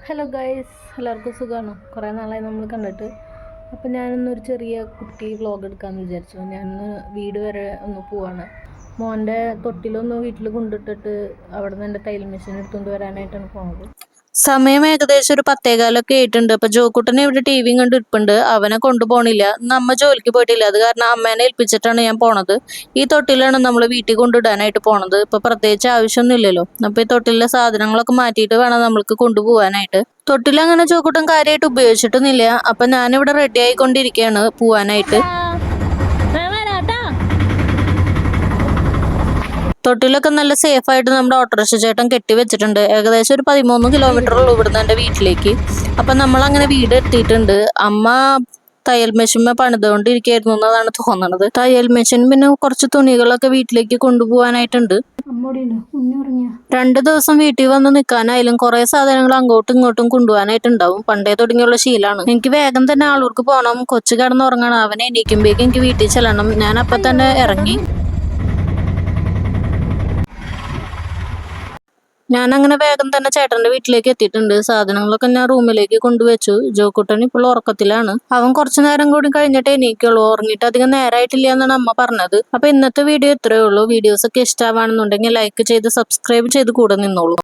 Hello guys, എല്ലാവർക്കും സുഖമാണോ? കുറേ നാളായി നമ്മൾ കണ്ടിട്ട്. അപ്പോൾ ഞാനിന്നൊരു ചെറിയ കുട്ടി വ്ളോഗ് എടുക്കാമെന്ന് വിചാരിച്ചു. ഞാനിന്ന് വീട് വരെ ഒന്ന് പോവാണ്. മോൻ്റെ തൊട്ടിലൊന്ന് വീട്ടിൽ കൊണ്ടിട്ടിട്ട് അവിടെ നിന്ന് എൻ്റെ തയ്യൽ മെഷീൻ എടുത്തുകൊണ്ട് വരാനായിട്ടാണ് പോകുന്നത്. സമയം ഏകദേശം ഒരു 10:15 ആയിട്ടുണ്ട്. അപ്പൊ ജോക്കുട്ടനെ ഇവിടെ ടിവിയും കണ്ട് ഇരിപ്പുണ്ട്. അവനെ കൊണ്ടുപോകണില്ല. നമ്മ ജോലിക്ക് പോയിട്ടില്ല. അത് കാരണം അമ്മേനെ ഏൽപ്പിച്ചിട്ടാണ് ഞാൻ പോണത്. ഈ തൊട്ടിലാണ് നമ്മൾ വീട്ടിൽ കൊണ്ടിടാനായിട്ട് പോണത്. ഇപ്പൊ പ്രത്യേകിച്ച് ആവശ്യമൊന്നും ഇല്ലല്ലോ. അപ്പൊ ഈ തൊട്ടിലെ സാധനങ്ങളൊക്കെ മാറ്റിയിട്ട് വേണം നമ്മൾക്ക് കൊണ്ടുപോകാനായിട്ട്. തൊട്ടിലങ്ങനെ ജോക്കുട്ടൻ കാര്യമായിട്ട് ഉപയോഗിച്ചിട്ടൊന്നുമില്ല. അപ്പൊ ഞാനിവിടെ റെഡി ആയിക്കൊണ്ടിരിക്കുകയാണ് പോവാനായിട്ട്. തൊട്ടിലൊക്കെ നല്ല സേഫ് ആയിട്ട് നമ്മുടെ ഓട്ടോറിക്ഷ ചേട്ടൻ കെട്ടി വെച്ചിട്ടുണ്ട്. ഏകദേശം ഒരു 13 കിലോമീറ്ററുള്ളൂ ഇവിടുന്ന് എൻ്റെ വീട്ടിലേക്ക്. അപ്പം നമ്മളങ്ങനെ വീട് എത്തിയിട്ടുണ്ട്. അമ്മ തയ്യൽ മെഷീൻ പണിതുകൊണ്ടിരിക്കുകയായിരുന്നു എന്നതാണ് തോന്നണത്. തയ്യൽ മെഷീൻ പിന്നെ കുറച്ച് തുണികളൊക്കെ വീട്ടിലേക്ക് കൊണ്ടുപോകാനായിട്ടുണ്ട്. 2 ദിവസം വീട്ടിൽ വന്ന് നിൽക്കാനായാലും കുറെ സാധനങ്ങൾ അങ്ങോട്ടും ഇങ്ങോട്ടും കൊണ്ടുപോകാനായിട്ടുണ്ടാവും. പണ്ടേ തുടങ്ങിയുള്ള ശീലാണ്. എനിക്ക് വേഗം തന്നെ ആളൂർക്ക് പോകണം. കൊച്ചു കിടന്നുറങ്ങണം. അവനെ എണീക്കുമ്പോഴേക്കും എനിക്ക് വീട്ടിൽ ചെല്ലണം. ഞാൻ അപ്പം തന്നെ ഇറങ്ങി. ഞാൻ അങ്ങനെ വേഗം തന്നെ ചേട്ടന്റെ വീട്ടിലേക്ക് എത്തിയിട്ടുണ്ട്. സാധനങ്ങളൊക്കെ ഞാൻ റൂമിലേക്ക് കൊണ്ടുവച്ചു. ജോക്കുട്ടൻ ഇപ്പോൾ ഉറക്കത്തിലാണ്. അവൻ കുറച്ചു നേരം കൂടി കഴിഞ്ഞിട്ട് എണീക്കുള്ളൂ. ഉറങ്ങിയിട്ട് അധികം നേരമായിട്ടില്ല എന്നാണ് അമ്മ പറഞ്ഞത്. അപ്പൊ ഇന്നത്തെ വീഡിയോ ഇത്രയേ ഉള്ളൂ. വീഡിയോസ് ഒക്കെ ഇഷ്ടമാണെന്നുണ്ടെങ്കിൽ ലൈക്ക് ചെയ്ത് സബ്സ്ക്രൈബ് ചെയ്ത് കൂടെ നിന്നോളൂ.